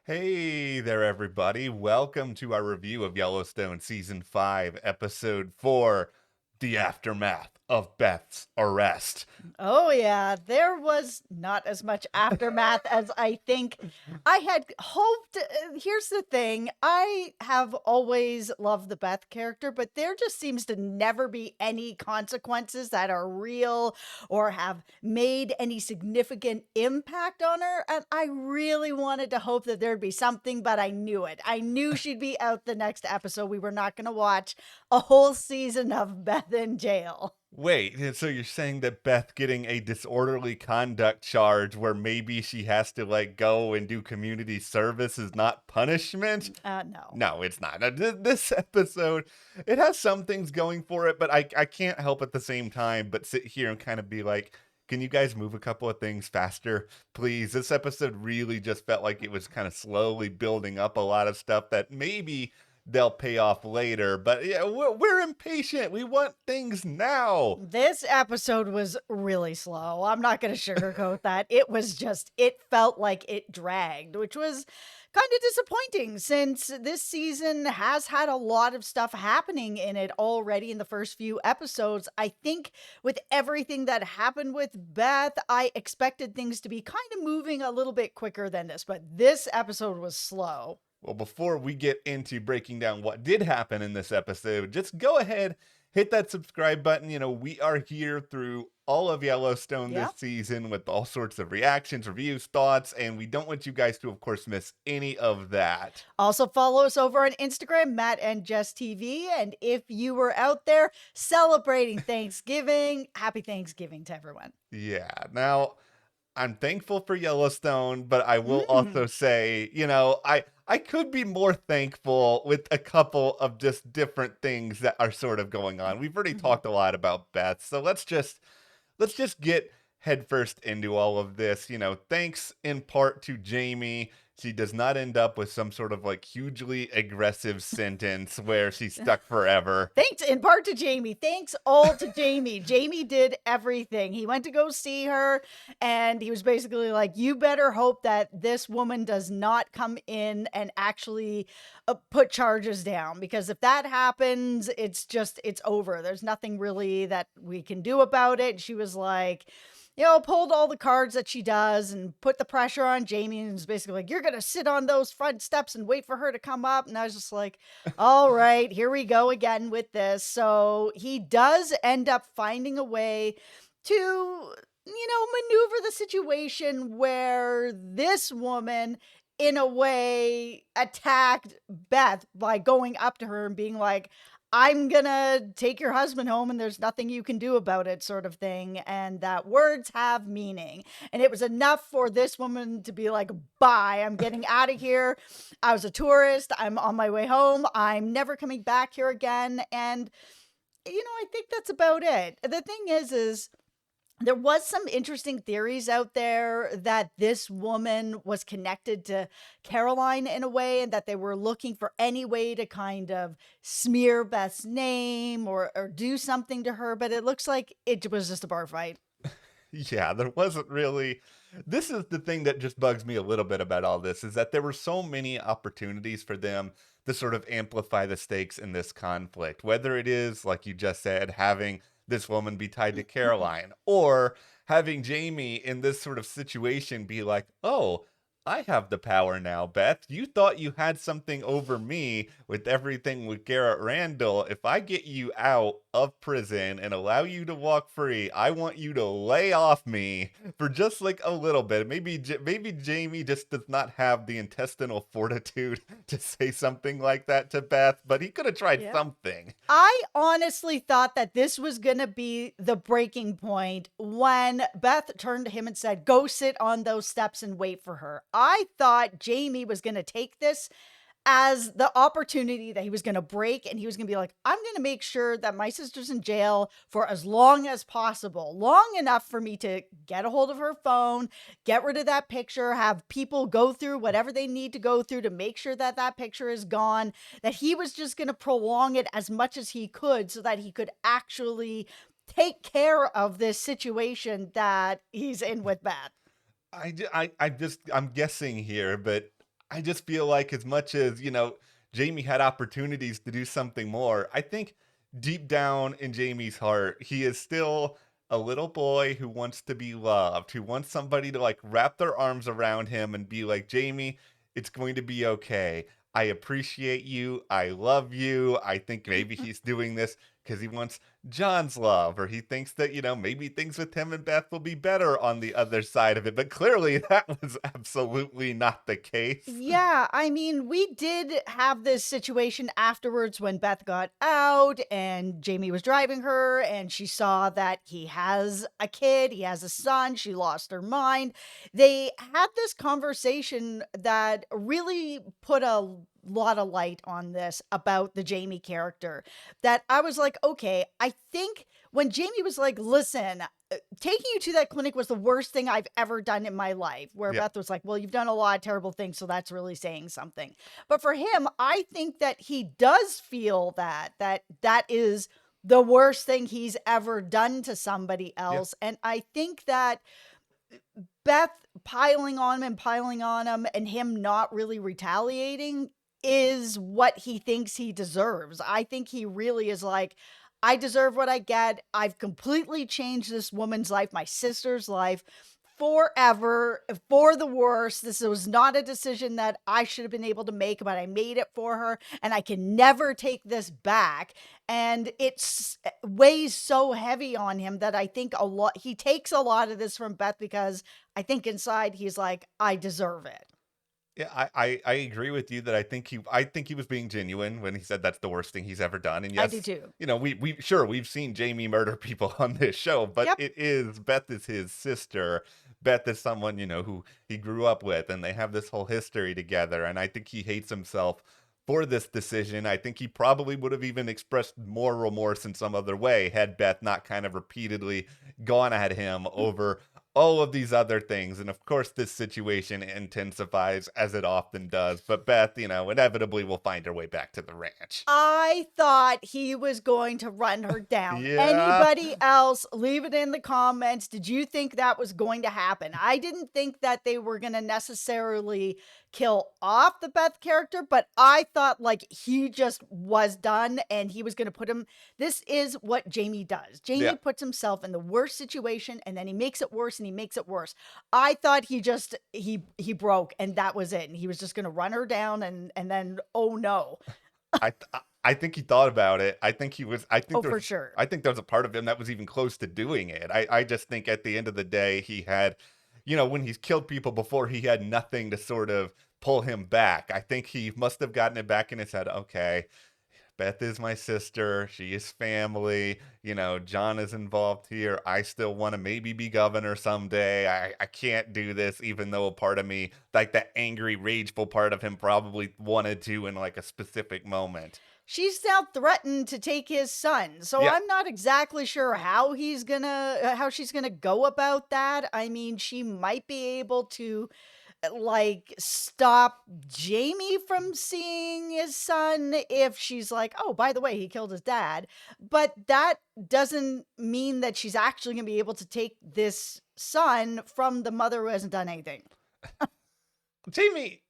Hey there, everybody. Welcome to our review of Yellowstone Season 5, Episode 4, The Aftermath of Beth's Arrest. Oh, yeah. There was not as much aftermath as I think I had hoped. Here's the thing, I have always loved the Beth character, but there just seems to never be any consequences that are real or have made any significant impact on her. And I really wanted to hope that there'd be something, but I knew it. I knew she'd be out the next episode. We were not going to watch a whole season of Beth in jail. Wait, so you're saying that Beth getting a disorderly conduct charge where maybe she has to, go and do community service is not punishment? No. No, it's not. This episode, it has some things going for it, but I can't help at the same time but sit here and kind of be like, can you guys move a couple of things faster, please? This episode really just felt like it was kind of slowly building up a lot of stuff that maybe they'll pay off later. But yeah, we're impatient. We want things now. This episode was really slow. I'm not going to sugarcoat that. It felt like it dragged, which was kind of disappointing since this season has had a lot of stuff happening in it already in the first few episodes. I think with everything that happened with Beth, I expected things to be kind of moving a little bit quicker than this, but this episode was slow. Well, before we get into breaking down what did happen in this episode, just go ahead, hit that subscribe button. We are here through all of Yellowstone this Yeah. season with all sorts of reactions, reviews, thoughts, and we don't want you guys to, of course, miss any of that. Also follow us over on Instagram, Matt and Jess TV. And if you were out there celebrating Thanksgiving, happy Thanksgiving to everyone. Yeah. Now, I'm thankful for Yellowstone, but I will Mm. also say, I could be more thankful with a couple of just different things that are sort of going on. We've already Mhm. talked a lot about Beth, so let's just get headfirst into all of this. Thanks in part to Jamie. She does not end up with some sort of hugely aggressive sentence where she's stuck forever. Thanks in part to Jamie. Thanks all to Jamie. Jamie did everything. He went to go see her, and he was basically like, you better hope that this woman does not come in and actually put charges down, because if that happens, it's over. There's nothing really that we can do about it. She was like, pulled all the cards that she does and put the pressure on Jamie, and was basically like, you're going to sit on those front steps and wait for her to come up. And I was just like, all right, here we go again with this. So he does end up finding a way to, maneuver the situation where this woman, in a way, attacked Beth by going up to her and being like, I'm gonna take your husband home and there's nothing you can do about it, sort of thing. And that words have meaning. And it was enough for this woman to be like, bye, I'm getting out of here. I was a tourist. I'm on my way home. I'm never coming back here again. And, I think that's about it. The thing is, there was some interesting theories out there that this woman was connected to Caroline in a way, and that they were looking for any way to kind of smear Beth's name or do something to her, but it looks like it was just a bar fight. Yeah, there wasn't really. This is the thing that just bugs me a little bit about all this, is that there were so many opportunities for them to sort of amplify the stakes in this conflict. Whether it is, like you just said, having this woman be tied to Caroline, or having Jamie in this sort of situation be like, oh, I have the power now, Beth. You thought you had something over me with everything with Garrett Randall. If I get you out of prison and allow you to walk free, I want you to lay off me for just like a little bit. Maybe Jamie just does not have the intestinal fortitude to say something like that to Beth, but he could have tried Yeah. something. I honestly thought that this was going to be the breaking point when Beth turned to him and said, go sit on those steps and wait for her. I thought Jamie was going to take this as the opportunity that he was going to break, and he was going to be like, I'm going to make sure that my sister's in jail for as long as possible, long enough for me to get a hold of her phone, get rid of that picture, have people go through whatever they need to go through to make sure that that picture is gone, that he was just going to prolong it as much as he could so that he could actually take care of this situation that he's in with Beth. I'm guessing here, but I just feel like as much as, Jamie had opportunities to do something more, I think deep down in Jamie's heart, he is still a little boy who wants to be loved, who wants somebody to like wrap their arms around him and be like, Jamie, it's going to be okay. I appreciate you. I love you. I think maybe he's doing this because he wants John's love, or he thinks that, maybe things with him and Beth will be better on the other side of it. But clearly, that was absolutely not the case. Yeah, I mean, we did have this situation afterwards when Beth got out and Jamie was driving her and she saw that he has a kid, he has a son, she lost her mind. They had this conversation that really put a lot of light on this about the Jamie character, that I was like, okay, I think when Jamie was like, listen, taking you to that clinic was the worst thing I've ever done in my life. Where Yeah. Beth was like, well, you've done a lot of terrible things, so that's really saying something. But for him, I think that he does feel that is the worst thing he's ever done to somebody Yeah. else. And I think that Beth piling on him and him not really retaliating is what he thinks he deserves. I think he really is like, I deserve what I get. I've completely changed this woman's life, my sister's life, forever, for the worse. This was not a decision that I should have been able to make, but I made it for her, and I can never take this back. And weighs so heavy on him that I think he takes a lot of this from Beth, because I think inside he's like, I deserve it. Yeah, I agree with you that I think he was being genuine when he said that's the worst thing he's ever done. And I do yes, too. we've seen Jamie murder people on this show, but Yep. Beth is his sister. Beth is someone, who he grew up with, and they have this whole history together. And I think he hates himself for this decision. I think he probably would have even expressed more remorse in some other way had Beth not kind of repeatedly gone at him over all of these other things. And of course, this situation intensifies as it often does. But Beth, inevitably will find her way back to the ranch. I thought he was going to run her down. Yeah. Anybody else, leave it in the comments. Did you think that was going to happen? I didn't think that they were going to necessarily kill off the Beth character, but I thought like he just was done and he was going to put him. This is what Jamie does. Yeah. Jamie puts himself in the worst situation and then he makes it worse and he makes it worse. I thought he broke and that was it. And he was just going to run her down and then, oh no. I think he thought about it. Oh, for sure. I think there was a part of him that was even close to doing it. I just think at the end of the day, he had, when he's killed people before, he had nothing to sort of pull him back. I think he must have gotten it back in his head. Okay, Beth is my sister. She is family. John is involved here. I still want to maybe be governor someday. I can't do this, even though a part of me, like that angry, rageful part of him, probably wanted to in like a specific moment. She's now threatened to take his son. So Yeah. I'm not exactly sure how how she's gonna go about that. I mean, she might be able to like stop Jamie from seeing his son if she's like, oh, by the way, he killed his dad. But that doesn't mean that she's actually gonna be able to take this son from the mother who hasn't done anything. Jamie,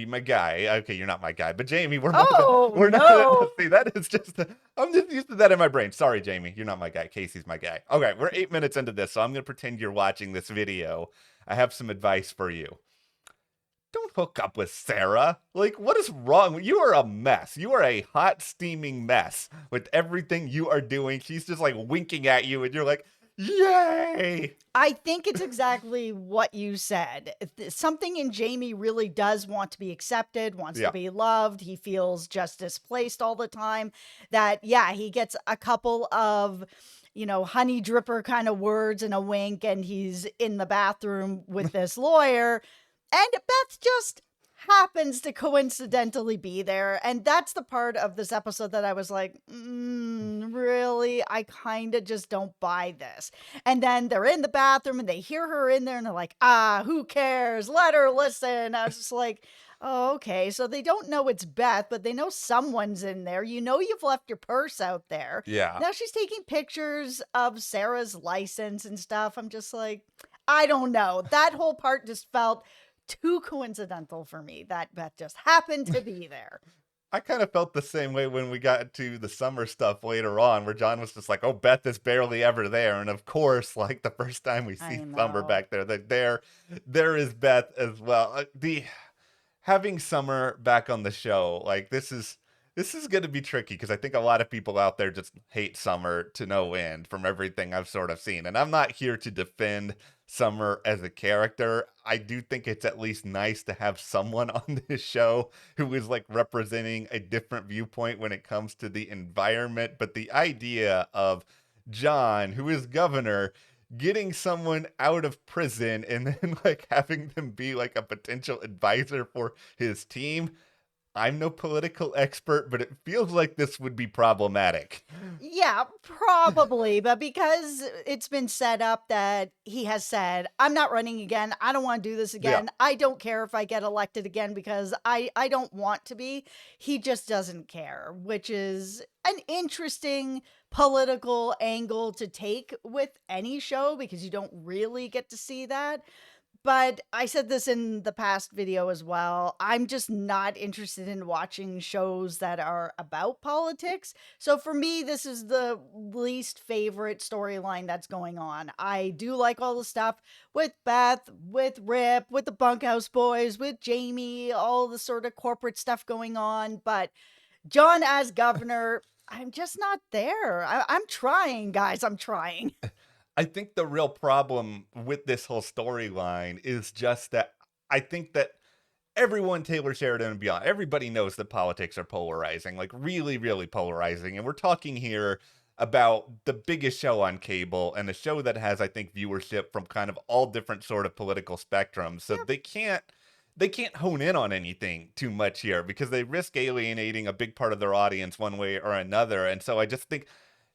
my guy. Okay, you're not my guy, but Jamie, Oh we're not. no. See, that is just. I'm just used to that in my brain. Sorry, Jamie, you're not my guy. Casey's my guy. Okay, we're 8 minutes into this, so I'm gonna pretend you're watching this video. I have some advice for you. Don't hook up with Sarah. Like, what is wrong? You are a mess. You are a hot, steaming mess with everything you are doing. She's just like winking at you, and you're like, yay! I think it's exactly what you said. Something in Jamie really does want to be accepted, wants Yeah. to be loved. He feels just displaced all the time. That, yeah, he gets a couple of, honey dripper kind of words and a wink, and he's in the bathroom with this lawyer. And Beth just happens to coincidentally be there. And that's the part of this episode that I was like, really? I kind of just don't buy this. And then they're in the bathroom and they hear her in there and they're like, who cares? Let her listen. I was just like, oh, okay. So they don't know it's Beth, but they know someone's in there. You've left your purse out there. Yeah. Now she's taking pictures of Sarah's license and stuff. I'm just like, I don't know. That whole part just felt too coincidental for me that Beth just happened to be there. I kind of felt the same way when we got to the summer stuff later on, where John was just like, "Oh, Beth is barely ever there," and of course, like the first time we see I Summer know. back there, that there is Beth as well. The having Summer back on the show, like this is going to be tricky because I think a lot of people out there just hate Summer to no end from everything I've sort of seen. And I'm not here to defend Summer as a character. I do think it's at least nice to have someone on this show who is like representing a different viewpoint when it comes to the environment. But the idea of John, who is governor, getting someone out of prison and then like having them be like a potential advisor for his team. I'm no political expert, but it feels like this would be problematic. Yeah, probably, but because it's been set up that he has said, "I'm not running again. I don't want to do this Yeah. again. I don't care if I get elected again because I don't want to be." He just doesn't care, which is an interesting political angle to take with any show because you don't really get to see that. But I said this in the past video as well. I'm just not interested in watching shows that are about politics. So for me, this is the least favorite storyline that's going on. I do like all the stuff with Beth, with Rip, with the Bunkhouse Boys, with Jamie, all the sort of corporate stuff going on. But John as governor, I'm just not there. I'm trying, guys. I'm trying. I think the real problem with this whole storyline is just that I think that everyone, Taylor Sheridan and beyond, everybody knows that politics are polarizing, like really, really polarizing. And we're talking here about the biggest show on cable and a show that has, I think, viewership from kind of all different sort of political spectrums. So Yep. they can't hone in on anything too much here because they risk alienating a big part of their audience one way or another. And so I just think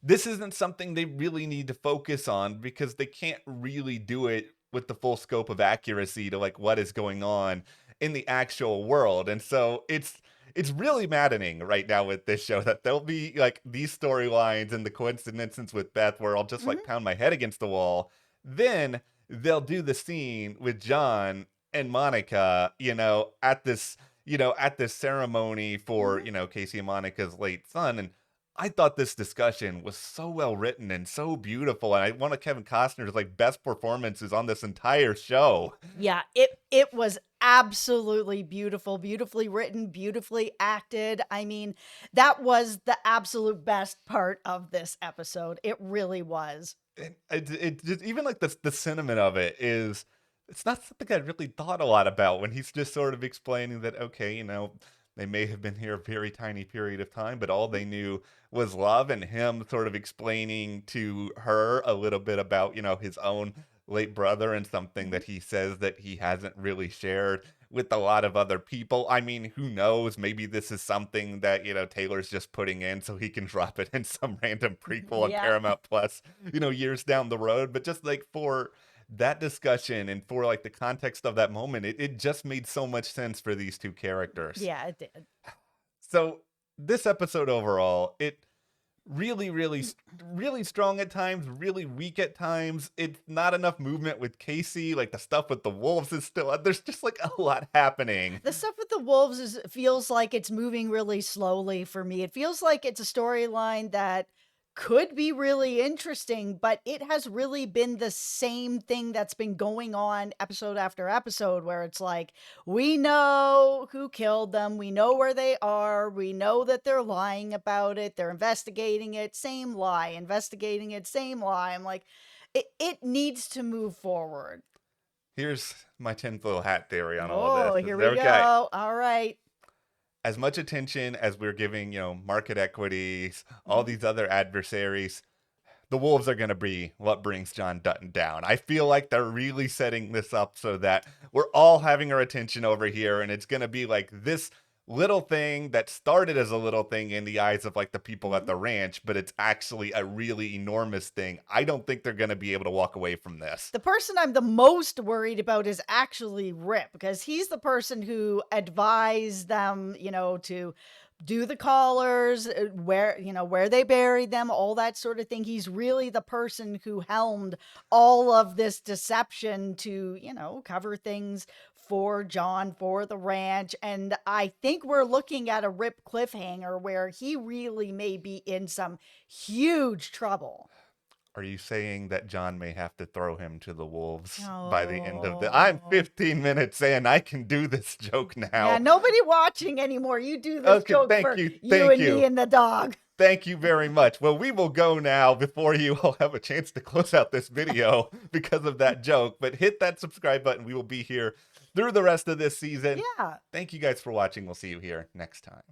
this isn't something they really need to focus on because they can't really do it with the full scope of accuracy to like what is going on in the actual world. And so it's really maddening right now with this show that there'll be like these storylines and the coincidences with Beth where I'll just like Mhm. pound my head against the wall. Then they'll do the scene with John and Monica, at this ceremony for, Mhm. Casey and Monica's late son. And I thought this discussion was so well written and so beautiful. And one of Kevin Costner's like best performances on this entire show. Yeah, it was absolutely beautiful, beautifully written, beautifully acted. I mean, that was the absolute best part of this episode. It really was. And it just even like the sentiment of it is it's not something I really thought a lot about when he's just sort of explaining that okay, they may have been here a very tiny period of time, but all they knew was love, and him sort of explaining to her a little bit about, his own late brother and something Mhm. that he says that he hasn't really shared with a lot of other people. I mean, who knows? Maybe this is something that, Taylor's just putting in so he can drop it in some random prequel on Yeah. Paramount Plus, years down the road. But just like for that discussion and for like the context of that moment, it just made so much sense for these two characters. Yeah, it did. So this episode overall, it really, really, really strong at times, really weak at times. It's not enough movement with Casey. Like the stuff with the wolves is still, there's just like a lot happening. The stuff with the wolves feels like it's moving really slowly for me. It feels like it's a storyline that could be really interesting, but it has really been the same thing that's been going on episode after episode, where it's like, we know who killed them, we know where they are, we know that they're lying about it, they're investigating it, same lie, investigating it, same lie. I'm like, it needs to move forward. Here's my tinfoil hat theory on all of Oh, this. Is here it we okay? go. All right. As much attention as we're giving, market equities, all Mhm. these other adversaries, the Wolves are going to be what brings John Dutton down. I feel like they're really setting this up so that we're all having our attention over here, and it's going to be like this little thing that started as a little thing in the eyes of like the people at Mhm. the ranch, but it's actually a really enormous thing. I don't think they're going to be able to walk away from this. The person I'm the most worried about is actually Rip, because he's the person who advised them, to do the collars, where they buried them, all that sort of thing. He's really the person who helmed all of this deception to, cover things for John, for the ranch. And I think we're looking at a Rip cliffhanger where he really may be in some huge trouble. Are you saying that John may have to throw him to the wolves by the end of the... I'm Oh. 15 minutes in. I can do this joke Yeah, now. nobody watching anymore. You do this Okay, joke thank for you. you Thank and me you. and the dog. Thank you very much. Well, we will go now before you all have a chance to close out this video because of that joke. But hit that subscribe button. We will be here through the rest of this season. Yeah. Thank you guys for watching. We'll see you here next time.